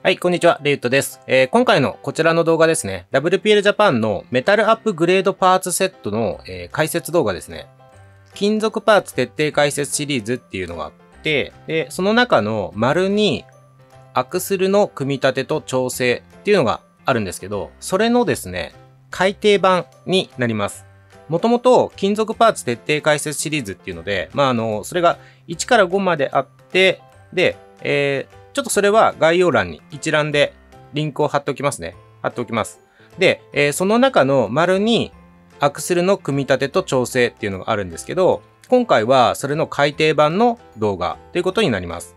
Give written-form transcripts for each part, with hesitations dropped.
はい、こんにちは、レイウッドです。今回のこちらの動画ですね、WPL ジャパンのメタルアップグレードパーツセットの、解説動画ですね。金属パーツ徹底解説シリーズっていうのがあって、で、その中の丸にアクスルの組み立てと調整っていうのがあるんですけど、それのですね、改訂版になります。もともと金属パーツ徹底解説シリーズっていうので、それが1から5まであって、で、ちょっとそれは概要欄に一覧でリンクを貼っておきますね。貼っておきます。で、その中の丸にアクスルの組み立てと調整っていうのがあるんですけど、今回はそれの改訂版の動画ということになります。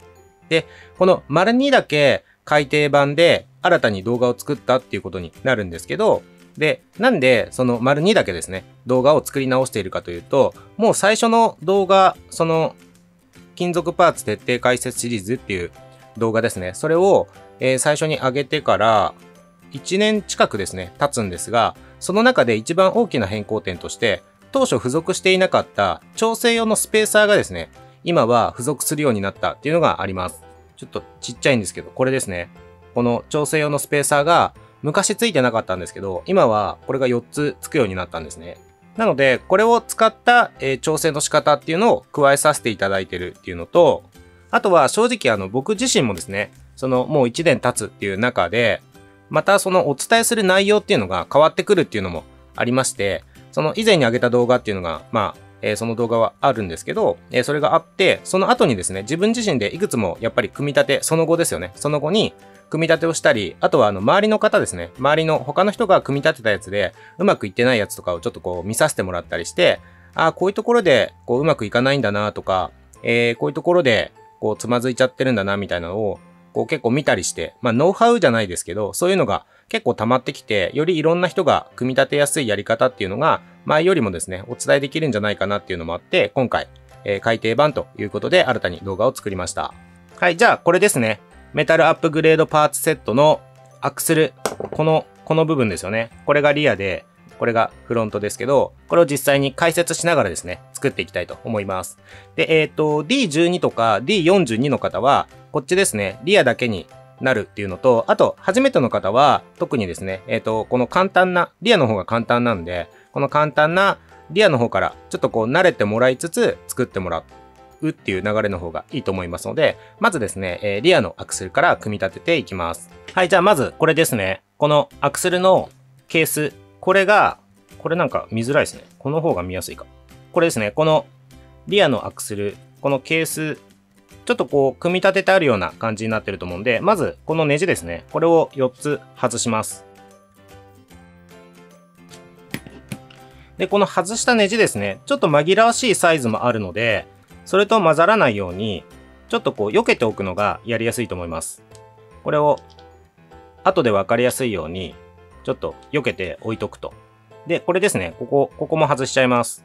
で、この丸2だけ改訂版で新たに動画を作ったっていうことになるんですけど、で、なんでその丸2だけですね、動画を作り直しているかというと、もう最初の動画、その金属パーツ徹底解説シリーズっていう動画ですね。それを、最初に上げてから1年近くですね、経つんですが、その中で一番大きな変更点として、当初付属していなかった調整用のスペーサーがですね、今は付属するようになったっていうのがあります。ちょっとちっちゃいんですけど、これですね。この調整用のスペーサーが昔ついてなかったんですけど、今はこれが4つつくようになったんですね。なので、これを使った、調整の仕方っていうのを加えさせていただいてるっていうのと、あとは正直僕自身もですね、もう1年経つっていう中で、またそのお伝えする内容っていうのが変わってくるっていうのもありまして、その以前に上げた動画っていうのが、その動画はあるんですけど、それがあって、その後にですね、自分自身でいくつもやっぱり組み立て、その後ですよね、その後に組み立てをしたり、あとは周りの方ですね、周りの他の人が組み立てたやつでうまくいってないやつとかをちょっとこう見させてもらったりして、こういうところでこううまくいかないんだなとか、こういうところでこうつまずいちゃってるんだなみたいなのをこう結構見たりして、ノウハウじゃないですけど、そういうのが結構溜まってきて、よりいろんな人が組み立てやすいやり方っていうのが前よりもですね、お伝えできるんじゃないかなっていうのもあって、今回、改訂版ということで新たに動画を作りました。はい、じゃあこれですね。メタルアップグレードパーツセットのアクスル、この部分ですよね。これがリアで、これがフロントですけど、これを実際に解説しながらですね、作っていきたいと思います。で、D12 とか D42 の方は、こっちですね、リアだけになるっていうのと、あと、初めての方は、特にですね、この簡単な、リアの方が簡単なんで、この簡単なリアの方から、ちょっとこう慣れてもらいつつ、作ってもらうっていう流れの方がいいと思いますので、まずですね、リアのアクスルから組み立てていきます。はい、じゃあまず、これですね。このアクスルのケース、これなんか見づらいですね。この方が見やすいか。これですね。このリアのアクスル、このケース、ちょっとこう、組み立ててあるような感じになってると思うんで、まず、このネジですね。これを4つ外します。で、この外したネジですね。ちょっと紛らわしいサイズもあるので、それと混ざらないように、ちょっとこう、避けておくのがやりやすいと思います。これを、後で分かりやすいように、ちょっと避けて置いとくと。で、これですね。ここも外しちゃいます。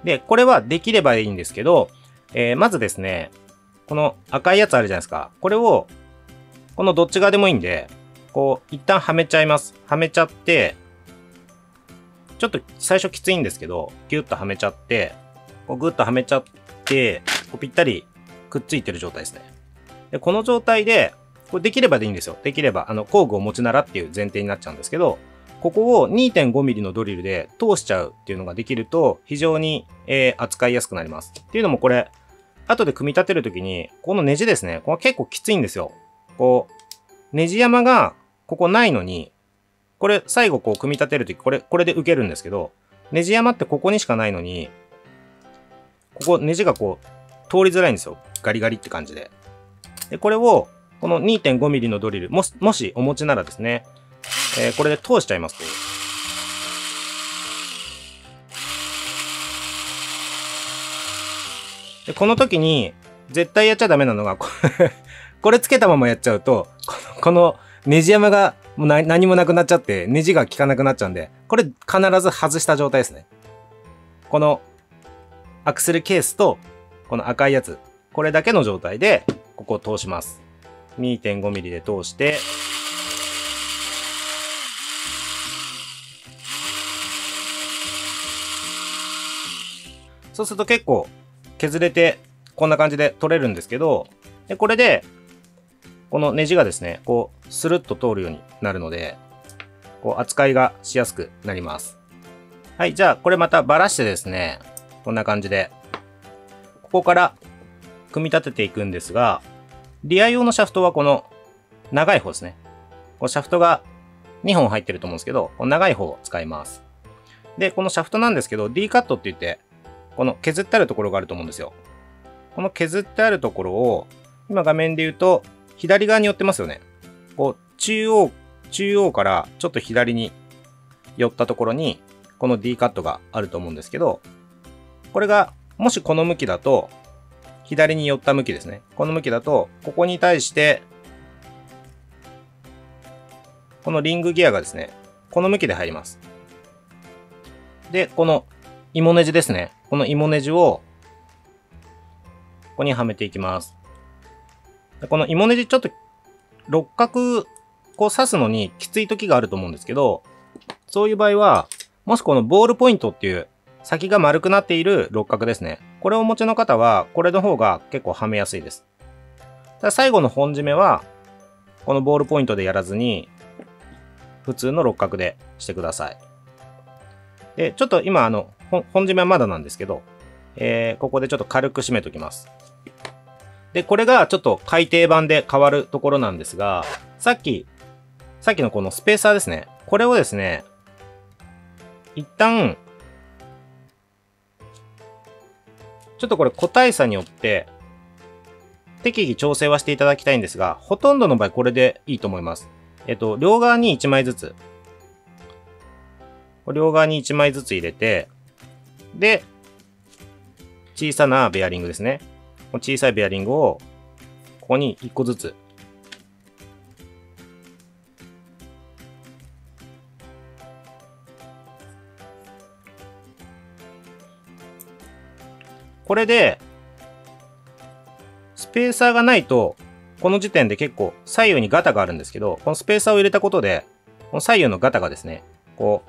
で、これはできればいいんですけど、まずですね、この赤いやつあるじゃないですか。これを、このどっち側でもいいんで、こう、一旦はめちゃいます。はめちゃって、ちょっと最初きついんですけど、ギュッとはめちゃって、こうグッとはめちゃって、こうぴったりくっついてる状態ですね。で、この状態で、これできればでいいんですよ。できれば、工具を持ちならっていう前提になっちゃうんですけど、ここを 2.5mm のドリルで通しちゃうっていうのができると、非常に、扱いやすくなります。っていうのもこれ、後で組み立てるときに、このネジですね、これ結構きついんですよ。こう、ネジ山がここないのに、これ最後こう組み立てるとき、これで受けるんですけど、ネジ山ってここにしかないのに、ここネジがこう、通りづらいんですよ。ガリガリって感じで。で、これを、この 2.5mm のドリル、もしお持ちならですね、これで通しちゃいます。で、この時に、絶対やっちゃダメなのが、これつけたままやっちゃうと、このネジ山がもう何もなくなっちゃって、ネジが効かなくなっちゃうんで、これ必ず外した状態ですね。このアクスルケースと、この赤いやつ、これだけの状態で、ここを通します。2.5mm で通して、そうすると結構削れてこんな感じで取れるんですけど、でこれでこのネジがですね、こう、スルッと通るようになるので、こう、扱いがしやすくなります。はい、じゃあ、これまたばらしてですね、こんな感じで、ここから組み立てていくんですが、リア用のシャフトはこの長い方ですね。こうシャフトが2本入ってると思うんですけど、この長い方を使います。で、このシャフトなんですけど、D カットって言って、この削ってあるところがあると思うんですよ。この削ってあるところを、今画面で言うと、左側に寄ってますよね。こう、中央からちょっと左に寄ったところに、この D カットがあると思うんですけど、これが、もしこの向きだと、左に寄った向きですね。この向きだと、ここに対して、このリングギアがですね、この向きで入ります。で、この芋ネジですね。この芋ネジを、ここにはめていきます。この芋ネジちょっと六角こう刺すのにきつい時があると思うんですけど、そういう場合は、もしこのボールポイントっていう先が丸くなっている六角ですね。これをお持ちの方は、これの方が結構はめやすいです。ただ最後の本締めは、このボールポイントでやらずに、普通の六角でしてください。で、ちょっと今本締めはまだなんですけど、ここでちょっと軽く締めときます。で、これがちょっと改訂版で変わるところなんですが、さっきのこのスペーサーですね。これをですね、一旦、ちょっとこれ個体差によって、適宜調整はしていただきたいんですが、ほとんどの場合これでいいと思います。両側に1枚ずつ。両側に1枚ずつ入れて、で、小さなベアリングですね。小さいベアリングを、ここに1個ずつ。これで、スペーサーがないと、この時点で結構左右にガタがあるんですけど、このスペーサーを入れたことで、この左右のガタがですね、こ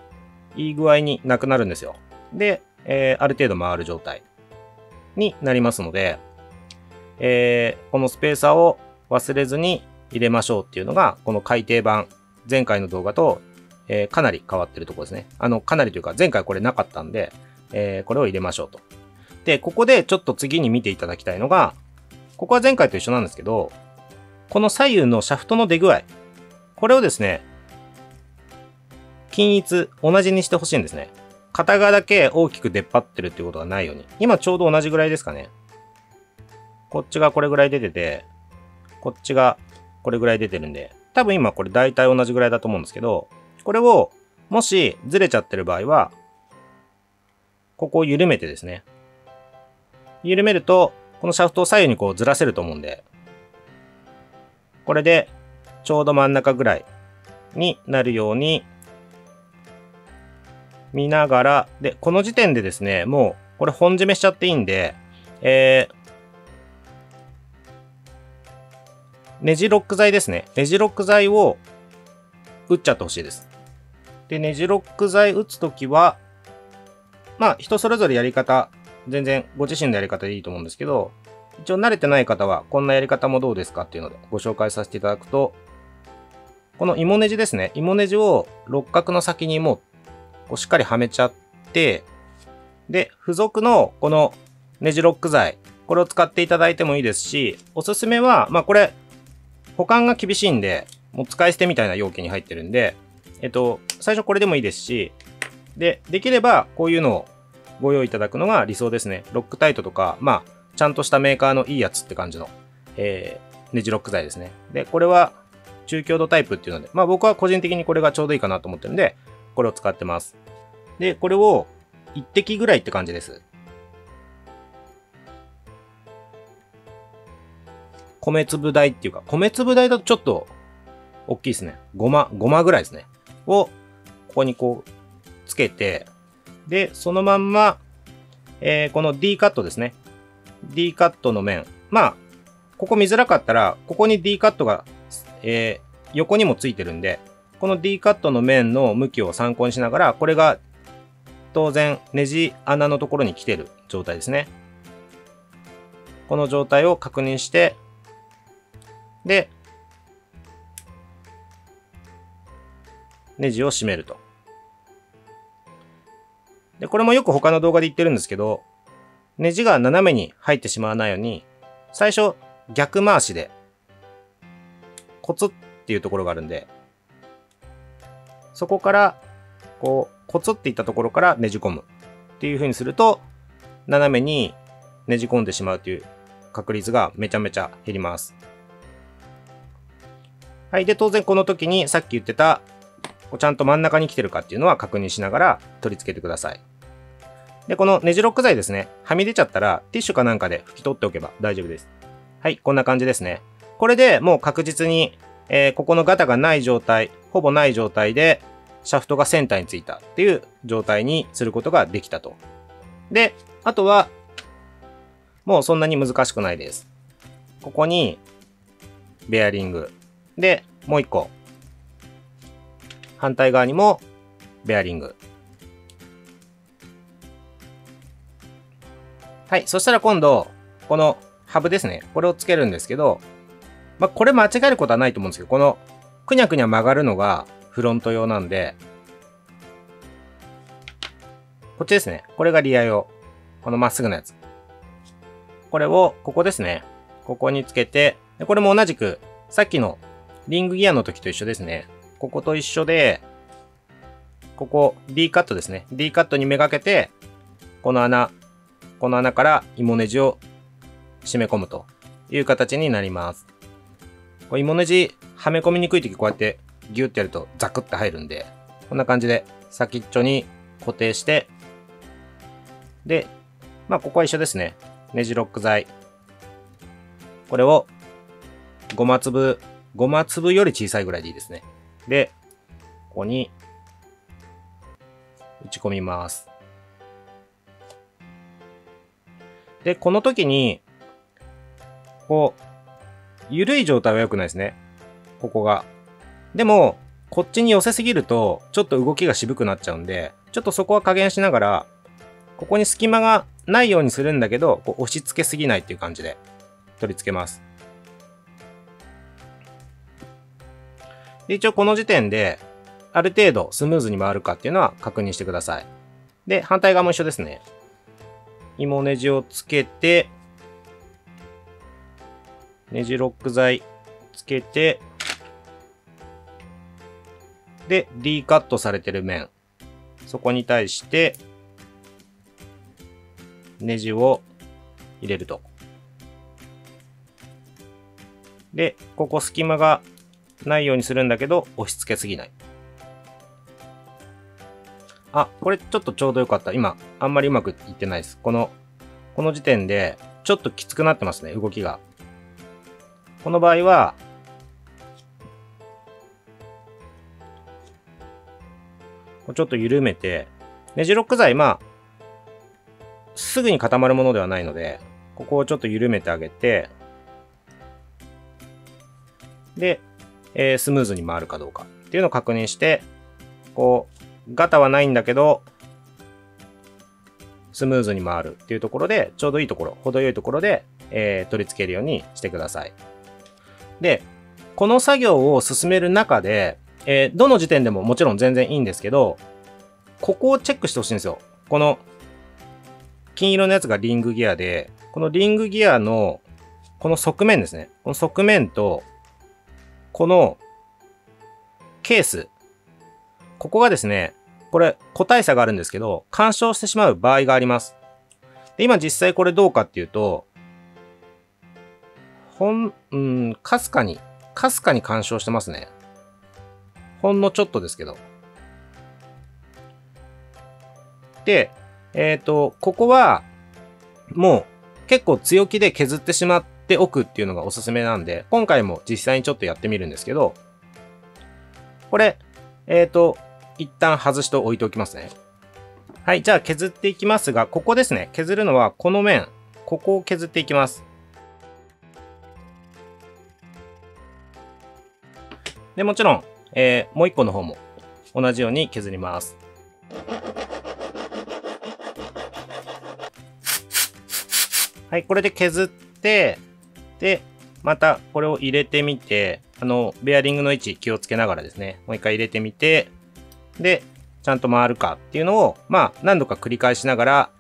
う、いい具合になくなるんですよ。で、ある程度回る状態になりますので、このスペーサーを忘れずに入れましょうっていうのが、この改訂版、前回の動画と、かなり変わってるところですね。かなりというか、前回これなかったんで、これを入れましょうと。で、ここでちょっと次に見ていただきたいのが、ここは前回と一緒なんですけど、この左右のシャフトの出具合。これをですね、均一、同じにしてほしいんですね。片側だけ大きく出っ張ってるっていうことがないように。今ちょうど同じぐらいですかね。こっちがこれぐらい出てて、こっちがこれぐらい出てるんで、多分今これ大体同じぐらいだと思うんですけど、これを、もしずれちゃってる場合は、ここを緩めてですね。緩めると、このシャフトを左右にこうずらせると思うんで、これでちょうど真ん中ぐらいになるように見ながら、で、この時点でですね、もうこれ本締めしちゃっていいんで、ネジロック剤ですね。ネジロック剤を打っちゃってほしいです。で、ネジロック剤打つときは、まあ人それぞれやり方、全然ご自身のやり方でいいと思うんですけど、一応慣れてない方はこんなやり方もどうですかっていうのでご紹介させていただくと、この芋ネジですね。芋ネジを六角の先にもうこうしっかりはめちゃって、で、付属のこのネジロック剤、これを使っていただいてもいいですし、おすすめは、まあこれ、保管が厳しいんで、もう使い捨てみたいな容器に入ってるんで、最初これでもいいですし、で、できればこういうのをご用意いただくのが理想ですね。ロックタイトとか、まあ、ちゃんとしたメーカーのいいやつって感じの、ネジロック剤ですね。で、これは中強度タイプっていうので、まあ僕は個人的にこれがちょうどいいかなと思ってるんで、これを使ってます。で、これを1滴ぐらいって感じです。米粒大っていうか、米粒大だとちょっと大きいですね。ごまぐらいですね。を、ここにこう、つけて、で、そのまんま、この D カットですね。D カットの面。まあ、ここ見づらかったら、ここに D カットが、横にもついてるんで、この D カットの面の向きを参考にしながら、これが当然ネジ穴のところに来てる状態ですね。この状態を確認して、で、ネジを締めると。で、これもよく他の動画で言ってるんですけど、ネジが斜めに入ってしまわないように、最初逆回しで、コツっていうところがあるんで、そこから、こう、コツっていったところからねじ込むっていう風にすると、斜めにねじ込んでしまうという確率がめちゃめちゃ減ります。はい。で、当然この時にさっき言ってた、ちゃんと真ん中に来てるかっていうのは確認しながら取り付けてください。で、このネジロック剤ですね。はみ出ちゃったらティッシュかなんかで拭き取っておけば大丈夫です。はい。こんな感じですね。これでもう確実に、ここのガタがない状態、ほぼない状態で、シャフトがセンターについたっていう状態にすることができたと。で、あとは、もうそんなに難しくないです。ここに、ベアリング。で、もう一個。反対側にも、ベアリング。はい。そしたら今度、このハブですね。これをつけるんですけど、まあ、これ間違えることはないと思うんですけど、この、くにゃくにゃ曲がるのが、フロント用なんで、こっちですね。これがリア用。このまっすぐなやつ。これを、ここですね。ここにつけて、これも同じく、さっきのリングギアの時と一緒ですね。ここと一緒で、ここ D カットですね。D カットにめがけて、この穴から芋ネジを締め込むという形になります。これ芋ネジはめ込みにくい時こうやってギュッてやるとザクッて入るんで、こんな感じで先っちょに固定して、で、まあここは一緒ですね。ネジロック剤。これをごま粒より小さいぐらいでいいですね。で、ここに打ち込みます。で、この時に、こう、緩い状態は良くないですね。ここが。でも、こっちに寄せすぎると、ちょっと動きが渋くなっちゃうんで、ちょっとそこは加減しながら、ここに隙間がないようにするんだけど、こう押し付けすぎないっていう感じで取り付けます。で、一応この時点で、ある程度スムーズに回るかっていうのは確認してください。で、反対側も一緒ですね。芋ネジをつけて、ネジロック剤つけて、で、D カットされてる面。そこに対して、ネジを入れると。で、ここ隙間がないようにするんだけど、押し付けすぎない。あ、これちょっとちょうどよかった。今、あんまりうまくいってないです。この時点で、ちょっときつくなってますね、動きが。この場合は、ちょっと緩めて、ネジロック剤、まあ、すぐに固まるものではないので、ここをちょっと緩めてあげて、で、スムーズに回るかどうかっていうのを確認して、こう、ガタはないんだけど、スムーズに回るっていうところで、ちょうどいいところ、程よいところで、取り付けるようにしてください。で、この作業を進める中で、どの時点でももちろん全然いいんですけど、ここをチェックしてほしいんですよ。この、金色のやつがリングギアで、このリングギアの、この側面ですね。この側面と、この、ケース。ここがですね、これ、個体差があるんですけど、干渉してしまう場合があります。で、今実際これどうかっていうと、かすかに干渉してますね。ほんのちょっとですけど。で、ここは、もう結構強気で削ってしまっておくっていうのがおすすめなんで、今回も実際にちょっとやってみるんですけど、これ、一旦外して置いておきますね。はい、じゃあ削っていきますが、ここですね。削るのはこの面、ここを削っていきます。で、もちろん、もう一個の方も同じように削ります。はい、これで削って、で、またこれを入れてみて、ベアリングの位置気をつけながらですね、もう一回入れてみて、で、ちゃんと回るかっていうのを、まあ、何度か繰り返しながら、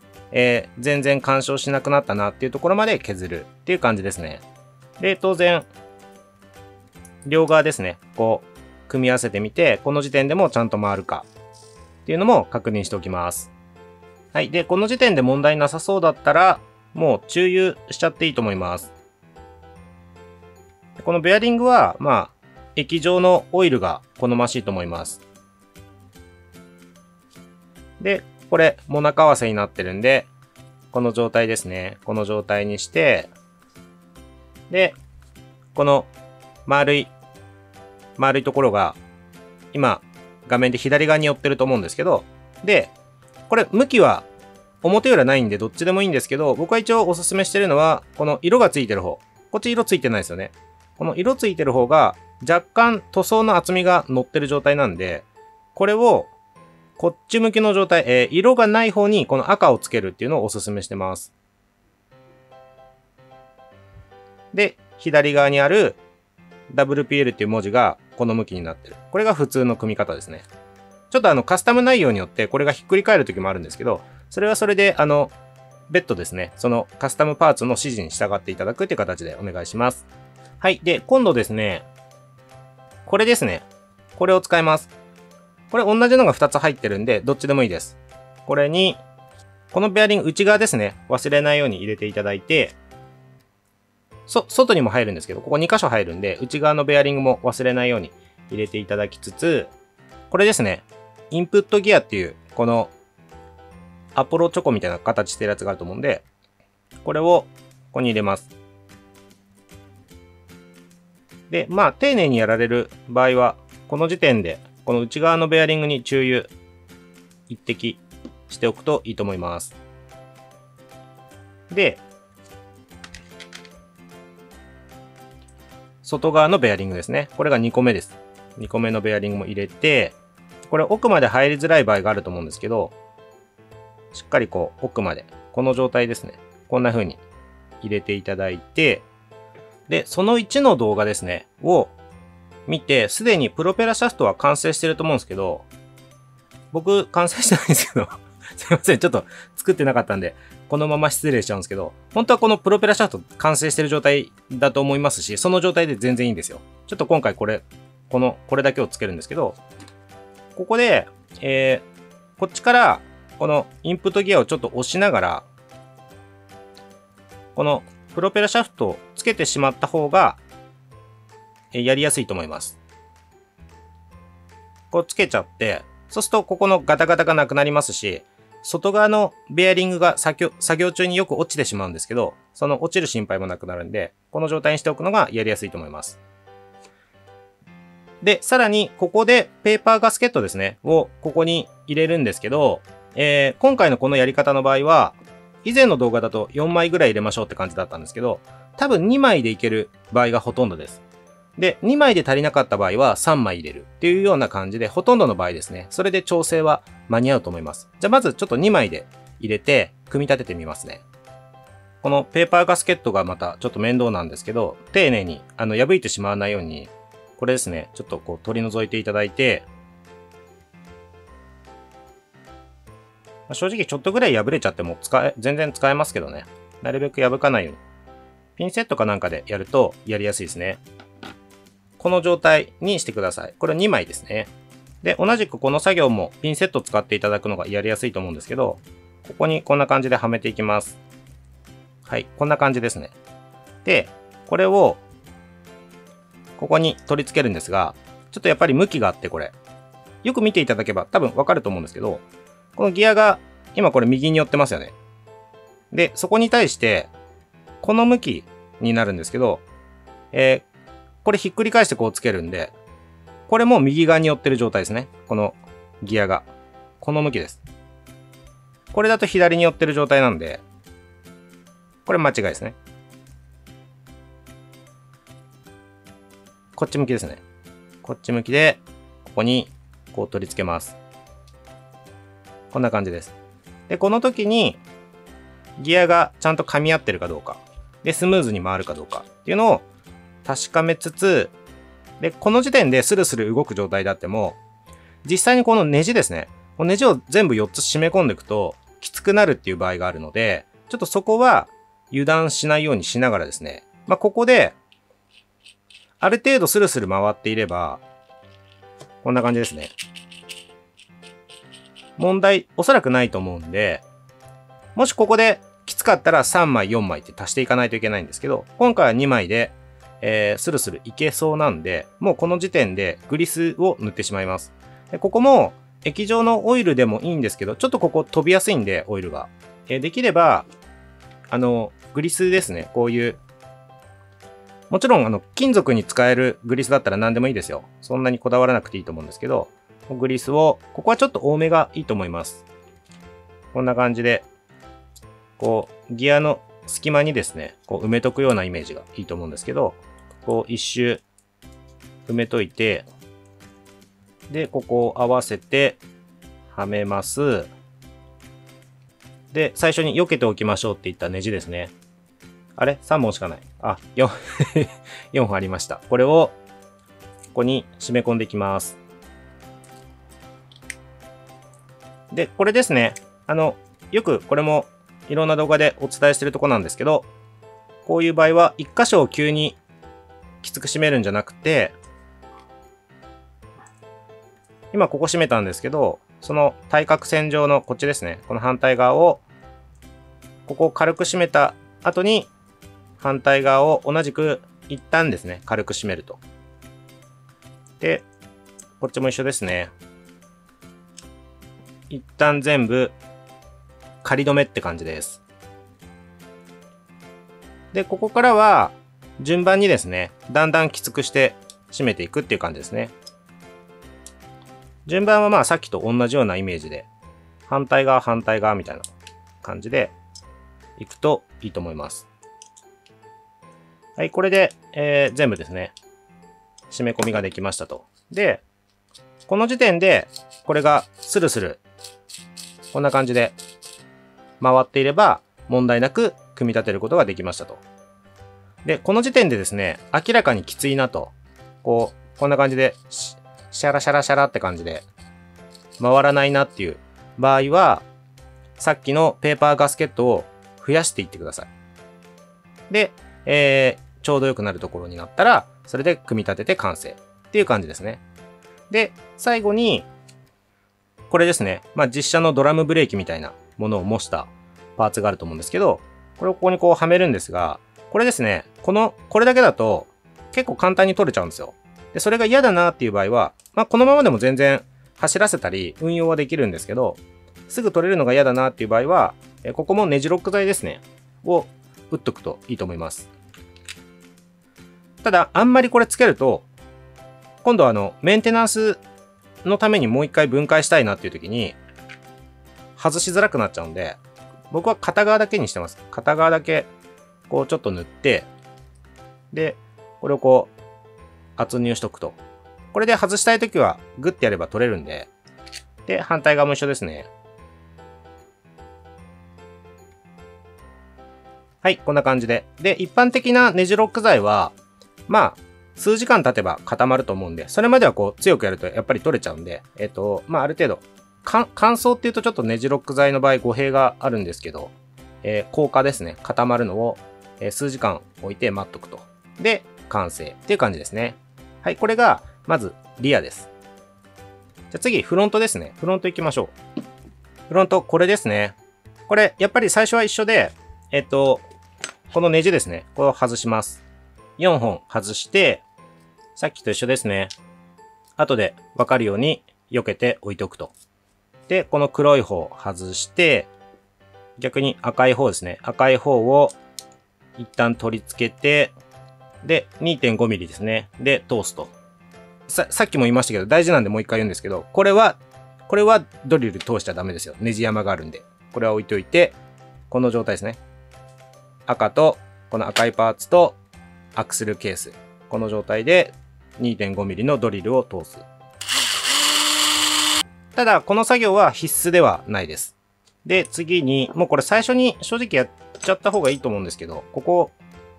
全然干渉しなくなったなっていうところまで削るっていう感じですね。で、当然、両側ですね、こう、組み合わせてみて、この時点でもちゃんと回るかっていうのも確認しておきます。はい。で、この時点で問題なさそうだったら、もう注油しちゃっていいと思います。このベアリングは、まあ、液状のオイルが好ましいと思います。で、これ、もなか合わせになってるんで、この状態ですね。この状態にして、で、この丸いところが、今、画面で左側に寄ってると思うんですけど、で、これ、向きは表裏ないんでどっちでもいいんですけど、僕は一応おすすめしてるのは、この色がついてる方。こっち色ついてないですよね。この色ついてる方が、若干塗装の厚みが乗ってる状態なんで、これを、こっち向きの状態、色がない方にこの赤をつけるっていうのをおすすめしてます。で、左側にある WPL っていう文字がこの向きになってる。これが普通の組み方ですね。ちょっとカスタム内容によってこれがひっくり返る時もあるんですけど、それはそれで別途ですね、そのカスタムパーツの指示に従っていただくっていう形でお願いします。はい。で、今度ですね、これですね。これを使います。これ同じのが2つ入ってるんで、どっちでもいいです。これに、このベアリング内側ですね。忘れないように入れていただいて、外にも入るんですけど、ここ2箇所入るんで、内側のベアリングも忘れないように入れていただきつつ、これですね。インプットギアっていう、この、アポロチョコみたいな形してるやつがあると思うんで、これをここに入れます。で、まあ、丁寧にやられる場合は、この時点で、この内側のベアリングに注油一滴しておくといいと思います。で、外側のベアリングですね。これが2個目です。2個目のベアリングも入れて、これ奥まで入りづらい場合があると思うんですけど、しっかりこう奥まで、この状態ですね。こんな風に入れていただいて、で、その1の動画ですね、を見て、すでにプロペラシャフトは完成してると思うんですけど、僕完成してないんですけど、すいません、ちょっと作ってなかったんで、このまま失礼しちゃうんですけど、本当はこのプロペラシャフト完成してる状態だと思いますし、その状態で全然いいんですよ。ちょっと今回これだけをつけるんですけど、ここで、こっちから、このインプットギアをちょっと押しながら、このプロペラシャフトをつけてしまった方が、やりやすいと思います。こうつけちゃって、そうするとここのガタガタがなくなりますし、外側のベアリングが作業中によく落ちてしまうんですけど、その落ちる心配もなくなるんで、この状態にしておくのがやりやすいと思います。で、さらにここでペーパーガスケットですね、をここに入れるんですけど、今回のこのやり方の場合は、以前の動画だと4枚ぐらい入れましょうって感じだったんですけど、多分2枚でいける場合がほとんどです。で、2枚で足りなかった場合は3枚入れるっていうような感じで、ほとんどの場合ですね。それで調整は間に合うと思います。じゃあまずちょっと2枚で入れて、組み立ててみますね。このペーパーガスケットがまたちょっと面倒なんですけど、丁寧に破いてしまわないように、これですね、ちょっとこう取り除いていただいて、正直ちょっとぐらい破れちゃっても全然使えますけどね。なるべく破かないように。ピンセットかなんかでやるとやりやすいですね。この状態にしてください。これ2枚ですね。で、同じくこの作業もピンセットを使っていただくのがやりやすいと思うんですけど、ここにこんな感じではめていきます。はい、こんな感じですね。で、これを、ここに取り付けるんですが、ちょっとやっぱり向きがあってこれ。よく見ていただけば多分わかると思うんですけど、このギアが、今これ右に寄ってますよね。で、そこに対して、この向きになるんですけど、これひっくり返してこうつけるんで、これも右側に寄ってる状態ですね。このギアが。この向きです。これだと左に寄ってる状態なんで、これ間違いですね。こっち向きですね。こっち向きで、ここにこう取り付けます。こんな感じです。で、この時に、ギアがちゃんと噛み合ってるかどうか、で、スムーズに回るかどうかっていうのを確かめつつ、で、この時点でスルスル動く状態であっても、実際にこのネジですね。このネジを全部4つ締め込んでいくと、きつくなるっていう場合があるので、ちょっとそこは油断しないようにしながらですね。まあ、ここで、ある程度スルスル回っていれば、こんな感じですね。問題、おそらくないと思うんで、もしここできつかったら3枚、4枚って足していかないといけないんですけど、今回は2枚で、スルスルいけそうなんで、もうこの時点でグリスを塗ってしまいます。でここも液状のオイルでもいいんですけど、ちょっとここ飛びやすいんで、オイルが。できれば、グリスですね。こういう、もちろん金属に使えるグリスだったら何でもいいですよ。そんなにこだわらなくていいと思うんですけど、グリスを、ここはちょっと多めがいいと思います。こんな感じで、こう、ギアの隙間にですね、こう埋めとくようなイメージがいいと思うんですけど、こう一周埋めといて、で、ここを合わせて、はめます。で、最初に避けておきましょうって言ったネジですね。あれ ?3 本しかない。あ、4本ありました。これを、ここに締め込んでいきます。で、これですね。よくこれもいろんな動画でお伝えしてるとこなんですけど、こういう場合は一箇所を急にきつく締めるんじゃなくて、今ここ締めたんですけど、その対角線上のこっちですね。この反対側を、ここを軽く締めた後に、反対側を同じく一旦ですね、軽く締めると。で、こっちも一緒ですね。一旦全部仮止めって感じです。で、ここからは順番にですね、だんだんきつくして締めていくっていう感じですね。順番はまあさっきと同じようなイメージで、反対側反対側みたいな感じでいくといいと思います。はい、これで、全部ですね、締め込みができましたと。で、この時点でこれがスルスルこんな感じで回っていれば問題なく組み立てることができましたと。で、この時点でですね、明らかにきついなと、こんな感じでシャラシャラシャラって感じで回らないなっていう場合は、さっきのペーパーガスケットを増やしていってください。で、ちょうど良くなるところになったら、それで組み立てて完成っていう感じですね。で、最後に、これですね。まあ、実写のドラムブレーキみたいなものを模したパーツがあると思うんですけど、これをここにこうはめるんですが、これですね、これだけだと結構簡単に取れちゃうんですよ。で、それが嫌だなっていう場合は、まあ、このままでも全然走らせたり運用はできるんですけど、すぐ取れるのが嫌だなっていう場合は、ここもネジロック剤ですね、を打っとくといいと思います。ただ、あんまりこれつけると、今度はメンテナンスのためにもう一回分解したいなっていう時に、外しづらくなっちゃうんで、僕は片側だけにしてます。片側だけ、こうちょっと塗って、で、これをこう、圧入しとくと。これで外したい時はグッてやれば取れるんで、で、反対側も一緒ですね。はい、こんな感じで。で、一般的なネジロック剤は、まあ、数時間経てば固まると思うんで、それまではこう強くやるとやっぱり取れちゃうんで、まあある程度、乾燥っていうとちょっとネジロック剤の場合語弊があるんですけど、硬化ですね、固まるのを、数時間置いて待っとくと。で、完成っていう感じですね。はい、これがまずリアです。じゃあ次、フロントですね。フロント行きましょう。フロント、これですね。これ、やっぱり最初は一緒で、このネジですね。これを外します。4本外して、さっきと一緒ですね。後でわかるように避けて置いておくと。で、この黒い方外して、逆に赤い方ですね。赤い方を一旦取り付けて、で、2.5 ミリですね。で、通すと。さっきも言いましたけど、大事なんでもう一回言うんですけど、これはドリル通しちゃダメですよ。ネジ山があるんで。これは置いといて、この状態ですね。赤と、この赤いパーツと、アクセルケース。この状態で 2.5 ミリのドリルを通す。ただ、この作業は必須ではないです。で、次に、もうこれ最初に正直やっちゃった方がいいと思うんですけど、ここ、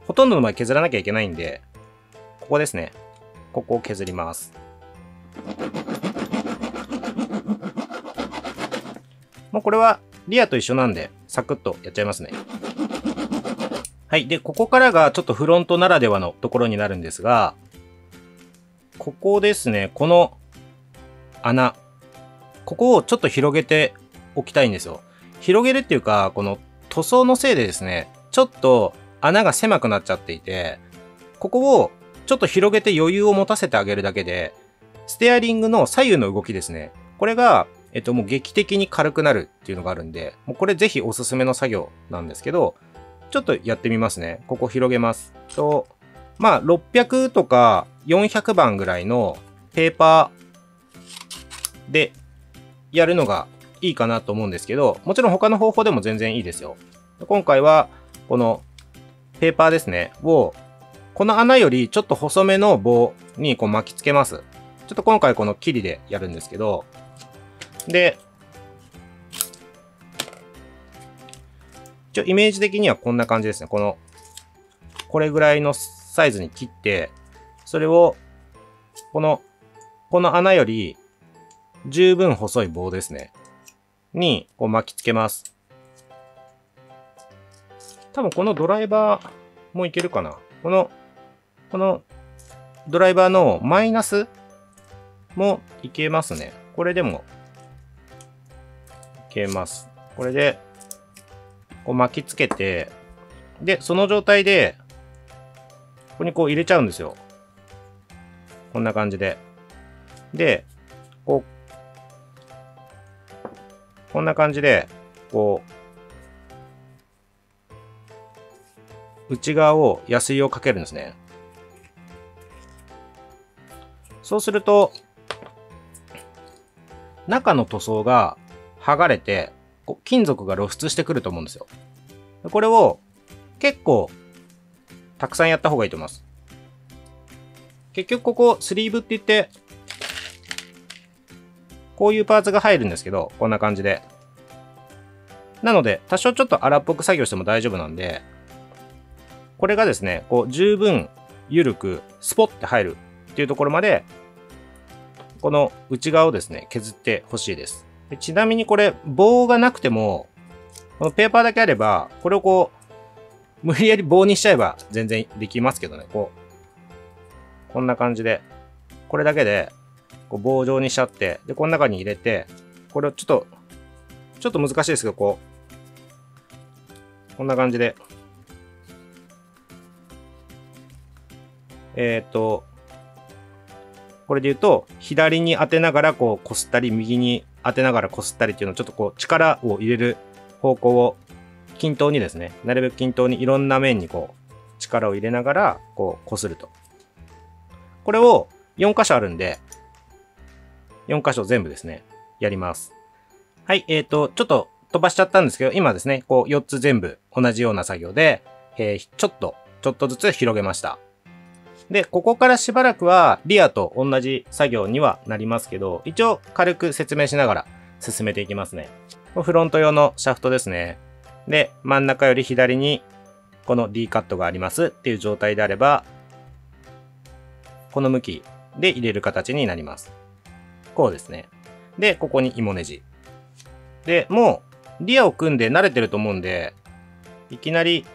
ほとんどの場合削らなきゃいけないんで、ここですね。ここを削ります。もうこれはリアと一緒なんで、サクッとやっちゃいますね。はい。で、ここからがちょっとフロントならではのところになるんですが、ここですね、この穴。ここをちょっと広げておきたいんですよ。広げるっていうか、この塗装のせいでですね、ちょっと穴が狭くなっちゃっていて、ここをちょっと広げて余裕を持たせてあげるだけで、ステアリングの左右の動きですね。これが、もう劇的に軽くなるっていうのがあるんで、もうこれぜひおすすめの作業なんですけど、ちょっとやってみますね。ここ広げます。まあ、600とか400番ぐらいのペーパーでやるのがいいかなと思うんですけど、もちろん他の方法でも全然いいですよ。今回は、このペーパーですね、を、この穴よりちょっと細めの棒にこう巻きつけます。ちょっと今回この切りでやるんですけど、で、イメージ的にはこんな感じですね。これぐらいのサイズに切って、それを、この穴より十分細い棒ですね。に、こう巻きつけます。多分このドライバーもいけるかな。このドライバーのマイナスもいけますね。これでもいけます。これで、こう巻きつけて、で、その状態で、ここにこう入れちゃうんですよ。こんな感じで。で、こんな感じで、内側をヤスリをかけるんですね。そうすると、中の塗装が剥がれて、金属が露出してくると思うんですよ。これを結構たくさんやった方がいいと思います。結局ここスリーブって言って、こういうパーツが入るんですけど、こんな感じで。なので、多少ちょっと荒っぽく作業しても大丈夫なんで、これがですね、十分緩くスポッて入るっていうところまで、この内側をですね、削ってほしいです。ちなみにこれ、棒がなくても、このペーパーだけあれば、これを無理やり棒にしちゃえば全然できますけどね、こんな感じで、これだけで、棒状にしちゃって、で、この中に入れて、これをちょっと難しいですけど、こんな感じで、これで言うと、左に当てながらこすったり、右に当てながらこすったりっていうのをちょっと力を入れる方向を均等にですね、なるべく均等にいろんな面に力を入れながらこすると。これを4箇所あるんで、4箇所全部ですね、やります。はい、ちょっと飛ばしちゃったんですけど、今ですね、4つ全部同じような作業で、ちょっとずつ広げました。で、ここからしばらくはリアと同じ作業にはなりますけど、一応軽く説明しながら進めていきますね。フロント用のシャフトですね。で、真ん中より左にこの D カットがありますっていう状態であれば、この向きで入れる形になります。こうですね。で、ここに芋ネジ。で、もうリアを組んで慣れてると思うんで、いきなり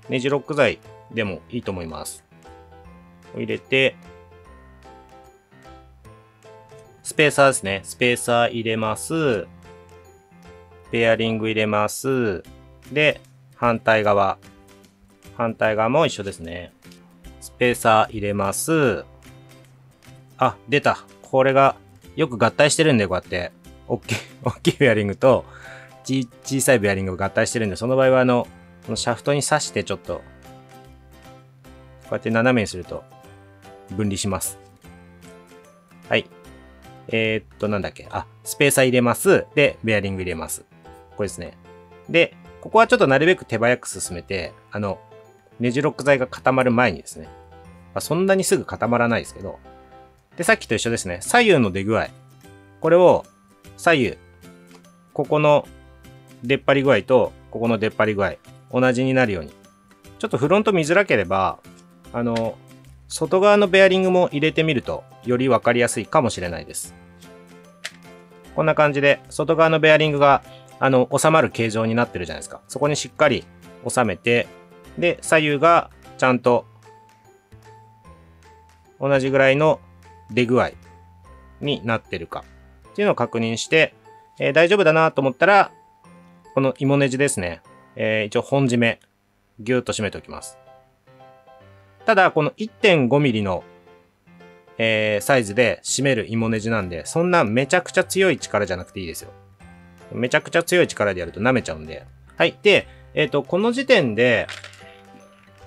ネジロック剤でもいいと思います。入れて、スペーサーですね。スペーサー入れます。ベアリング入れます。で、反対側も一緒ですね。スペーサー入れます。あ、出た。これがよく合体してるんで、こうやって。大きいベアリングと小さいベアリングが合体してるんで、その場合はこのシャフトに刺してちょっと、こうやって斜めにすると分離します。はい。なんだっけ。スペーサー入れます。で、ベアリング入れます。これですね。で、ここはちょっとなるべく手早く進めて、ネジロック剤が固まる前にですね。そんなにすぐ固まらないですけど。で、さっきと一緒ですね。左右の出具合。これを、左右。ここの出っ張り具合と、ここの出っ張り具合。同じになるように。ちょっとフロント見づらければ、外側のベアリングも入れてみると、よりわかりやすいかもしれないです。こんな感じで、外側のベアリングが、収まる形状になってるじゃないですか。そこにしっかり収めて、で、左右がちゃんと同じぐらいの出具合になってるかっていうのを確認して、大丈夫だなと思ったら、この芋ネジですね。一応本締め、ぎゅーっと締めておきます。ただ、この 1.5mm の、サイズで締める芋ネジなんで、そんなめちゃくちゃ強い力じゃなくていいですよ。めちゃくちゃ強い力でやると舐めちゃうんで。はい。で、この時点で、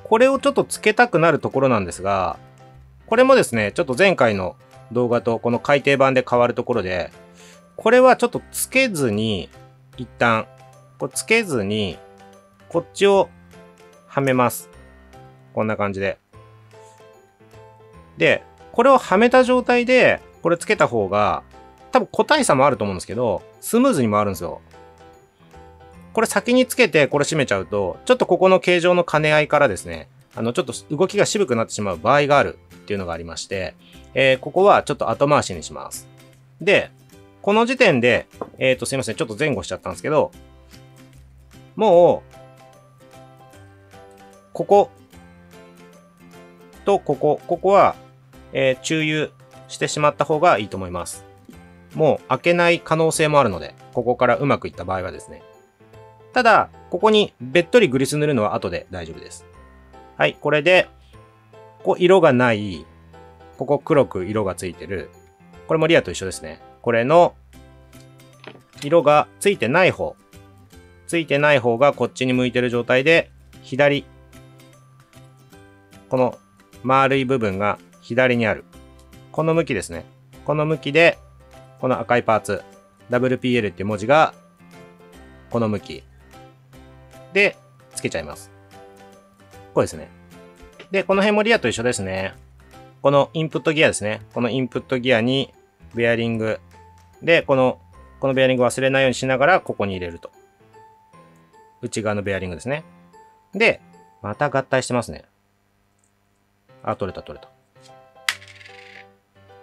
これをちょっとつけたくなるところなんですが、これもですね、ちょっと前回の動画とこの改訂版で変わるところで、これはちょっとつけずに、一旦、こうつけずに、こっちをはめます。こんな感じで。で、これをはめた状態で、これつけた方が、多分個体差もあると思うんですけど、スムーズに回るんですよ。これ先につけてこれ締めちゃうと、ちょっとここの形状の兼ね合いからですね、ちょっと動きが渋くなってしまう場合があるっていうのがありまして、ここはちょっと後回しにします。で、この時点で、すいません、ちょっと前後しちゃったんですけど、もう、こことここは、注油してしまった方がいいと思います。もう開けない可能性もあるので、ここからうまくいった場合はですね。ただ、ここにべっとりグリス塗るのは後で大丈夫です。はい、これで、ここ色がない、ここ黒く色がついてる、これもリアと一緒ですね。これの、色がついてない方。ついてない方がこっちに向いてる状態で、左。この丸い部分が左にある。この向きですね。この向きで、この赤いパーツ、WPL っていう文字が、この向き。で、つけちゃいます。こうですね。で、この辺もリアと一緒ですね。このインプットギアですね。このインプットギアに、ベアリング。で、このベアリング忘れないようにしながら、ここに入れると。内側のベアリングですね。で、また合体してますね。あ、取れた取れた。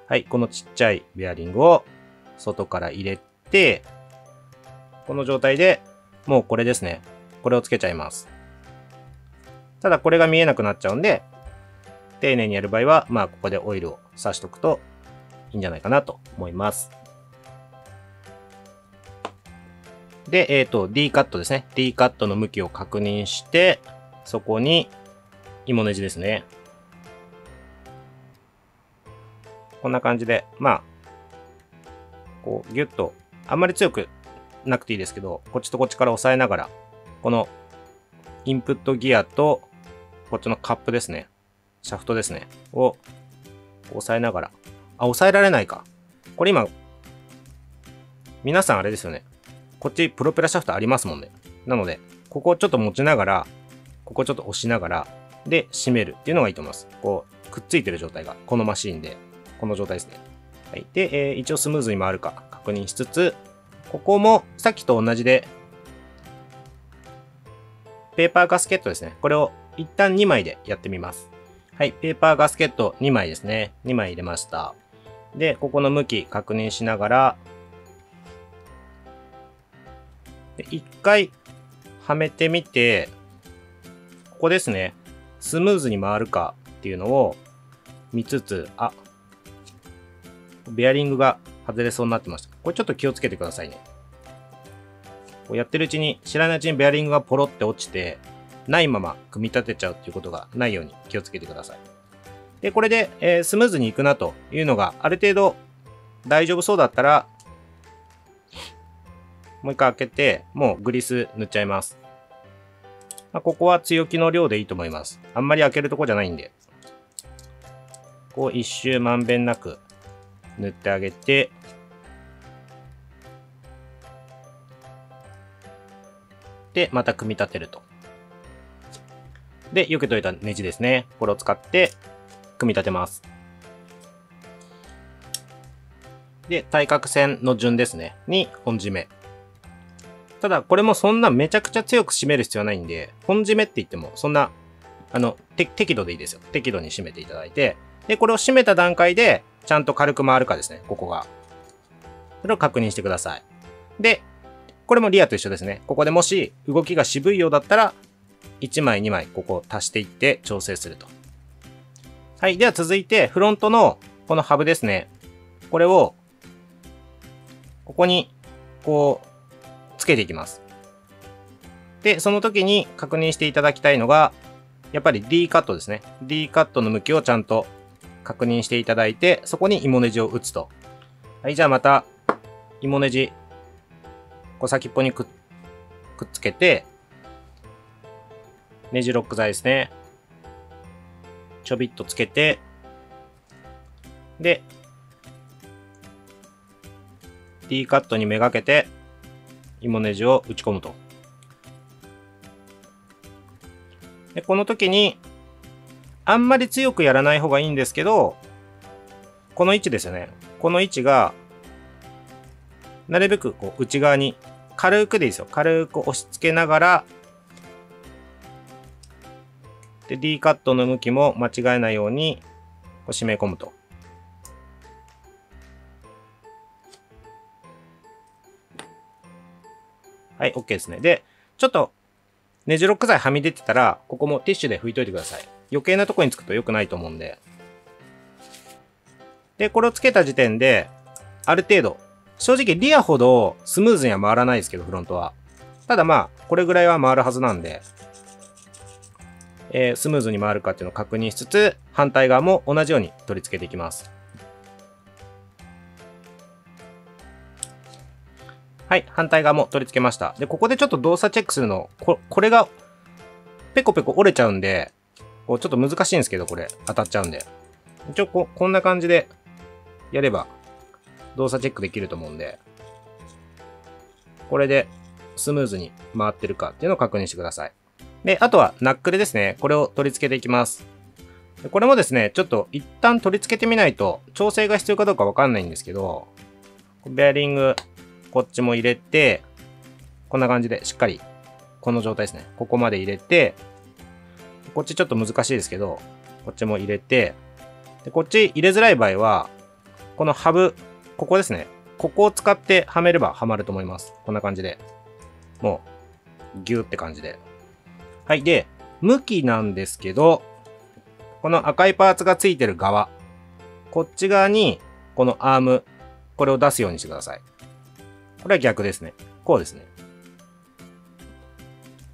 はい、このちっちゃいベアリングを外から入れて、この状態でもうこれですね。これをつけちゃいます。ただこれが見えなくなっちゃうんで、丁寧にやる場合は、まあここでオイルを差しとくといいんじゃないかなと思います。で、D カットですね。D カットの向きを確認して、そこに芋ネジですね。こんな感じで、まあ、こうギュッと、あんまり強くなくていいですけど、こっちとこっちから押さえながら、このインプットギアと、こっちのカップですね。シャフトですね。を押さえながら。あ、押さえられないか。これ今、皆さんあれですよね。こっちプロペラシャフトありますもんね。なので、ここをちょっと持ちながら、ここちょっと押しながら、で、締めるっていうのがいいと思います。こう、くっついてる状態が、このマシーンで、この状態ですね。はい。で、一応スムーズに回るか確認しつつ、ここもさっきと同じで、ペーパーガスケットですね。これを一旦2枚でやってみます。はい。ペーパーガスケット2枚ですね。2枚入れました。で、ここの向き確認しながら、で一回はめてみて、ここですね。スムーズに回るかっていうのを見つつ、あ、ベアリングが外れそうになってました。これちょっと気をつけてくださいね。こうやってるうちに、知らないうちにベアリングがポロって落ちて、ないまま組み立てちゃうっていうことがないように気をつけてください。で、これで、スムーズにいくなというのがある程度大丈夫そうだったら、もう一回開けて、もうグリス塗っちゃいます。まあ、ここは強気の量でいいと思います。あんまり開けるとこじゃないんで。こう一周まんべんなく塗ってあげて、で、また組み立てると。で、避けといたネジですね。これを使って組み立てます。で、対角線の順ですね。に本締め。ただ、これもそんなめちゃくちゃ強く締める必要はないんで、本締めって言っても、そんな、適度でいいですよ。適度に締めていただいて、で、これを締めた段階で、ちゃんと軽く回るかですね、ここが。それを確認してください。で、これもリアと一緒ですね。ここでもし動きが渋いようだったら、1枚2枚ここを足していって調整すると。はい。では続いて、フロントのこのハブですね。これを、ここに、こう、つけていきます。で、その時に確認していただきたいのが、やっぱり D カットですね。D カットの向きをちゃんと確認していただいて、そこに芋ネジを打つと。はい。じゃあまた、芋ネジ、こう先っぽにくっつけて、ネジロック剤ですね。ちょびっとつけて、で、D カットにめがけて、芋ネジを打ち込むと。で、この時に、あんまり強くやらない方がいいんですけど、この位置ですよね。この位置が、なるべくこう内側に、軽くでいいですよ。軽く押し付けながら、で、D カットの向きも間違えないように、こう締め込むと。はい、OK ですね。で、ちょっと、ネジロック剤はみ出てたら、ここもティッシュで拭いといてください。余計なとこにつくと良くないと思うんで。で、これをつけた時点で、ある程度、正直リアほどスムーズには回らないですけど、フロントは。ただまあ、これぐらいは回るはずなんで、スムーズに回るかっていうのを確認しつつ、反対側も同じように取り付けていきます。はい、反対側も取り付けました。で、ここでちょっと動作チェックするの、これが、ペコペコ折れちゃうんで、こうちょっと難しいんですけど、これ、当たっちゃうんで。一応こんな感じで、やれば、動作チェックできると思うんで、これで、スムーズに回ってるかっていうのを確認してください。で、あとは、ナックルですね。これを取り付けていきます。でこれもですね、ちょっと一旦取り付けてみないと、調整が必要かどうかわかんないんですけど、ベアリング、こっちも入れて、こんな感じでしっかり、この状態ですね。ここまで入れて、こっちちょっと難しいですけど、こっちも入れて、でこっち入れづらい場合は、このハブ、ここですね。ここを使ってはめればはまると思います。こんな感じで。もう、ギューって感じで。はい。で、向きなんですけど、この赤いパーツがついてる側、こっち側に、このアーム、これを出すようにしてください。これは逆ですね。こうですね。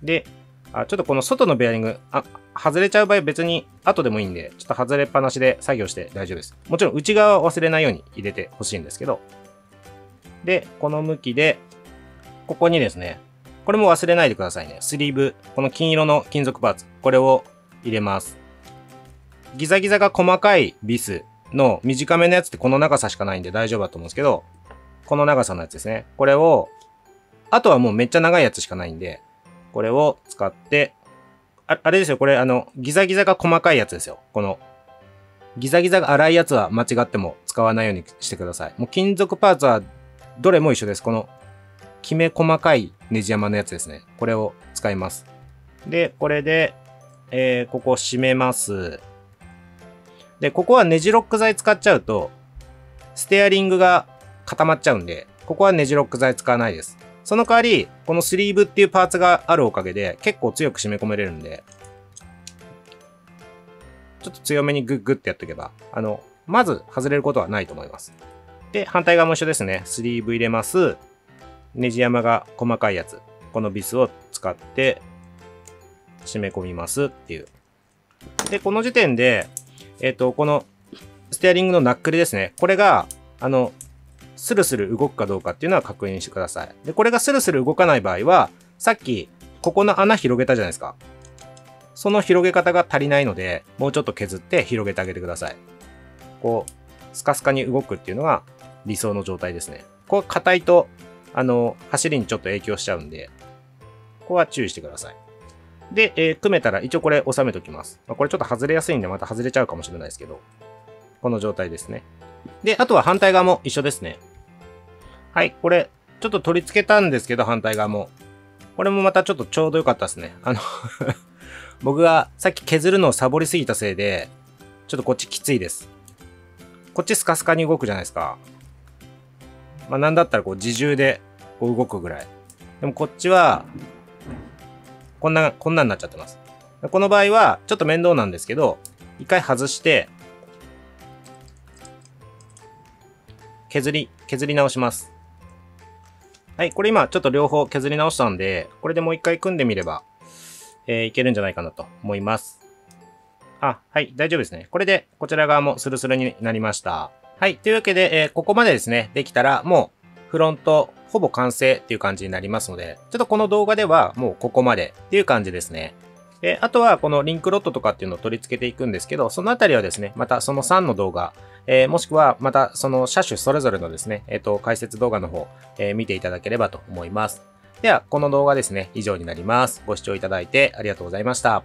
で、ちょっとこの外のベアリング、外れちゃう場合別に後でもいいんで、ちょっと外れっぱなしで作業して大丈夫です。もちろん内側は忘れないように入れてほしいんですけど。で、この向きで、ここにですね、これも忘れないでくださいね。スリーブ、この金色の金属パーツ、これを入れます。ギザギザが細かいビスの短めのやつってこの長さしかないんで大丈夫だと思うんですけど、この長さのやつですね。これを、あとはもうめっちゃ長いやつしかないんで、これを使って、あれですよ、これギザギザが細かいやつですよ。この、ギザギザが粗いやつは間違っても使わないようにしてください。もう金属パーツはどれも一緒です。この、きめ細かいネジ山のやつですね。これを使います。で、これで、ここ締めます。で、ここはネジロック剤使っちゃうと、ステアリングが固まっちゃうんで、ここはネジロック剤使わないです。その代わり、このスリーブっていうパーツがあるおかげで、結構強く締め込めれるんで、ちょっと強めにグッグってやっとけば、まず外れることはないと思います。で、反対側も一緒ですね。スリーブ入れます。ネジ山が細かいやつ。このビスを使って、締め込みますっていう。で、この時点で、この、ステアリングのナックルですね。これが、スルスル動くかどうかっていうのは確認してください。で、これがスルスル動かない場合は、さっき、ここの穴広げたじゃないですか。その広げ方が足りないので、もうちょっと削って広げてあげてください。こう、スカスカに動くっていうのが理想の状態ですね。ここ硬いと、走りにちょっと影響しちゃうんで、ここは注意してください。で、組めたら一応これ収めておきます。これちょっと外れやすいんでまた外れちゃうかもしれないですけど、この状態ですね。で、あとは反対側も一緒ですね。はい、これ、ちょっと取り付けたんですけど、反対側も。これもまたちょっとちょうど良かったですね。僕がさっき削るのをサボりすぎたせいで、ちょっとこっちきついです。こっちスカスカに動くじゃないですか。まあなんだったらこう自重でこう動くぐらい。でもこっちは、こんなんなっちゃってます。この場合は、ちょっと面倒なんですけど、一回外して、削り直します。はい、これ今ちょっと両方削り直したんで、これでもう一回組んでみれば、いけるんじゃないかなと思います。あ、はい、大丈夫ですね。これでこちら側もスルスルになりました。はい、というわけで、ここまでですね、できたらもうフロントほぼ完成っていう感じになりますので、ちょっとこの動画ではもうここまでっていう感じですね。あとはこのリンクロットとかっていうのを取り付けていくんですけど、そのあたりはですね、またその3の動画、もしくはまたその車種それぞれのですね、解説動画の方、見ていただければと思います。では、この動画ですね、以上になります。ご視聴いただいてありがとうございました。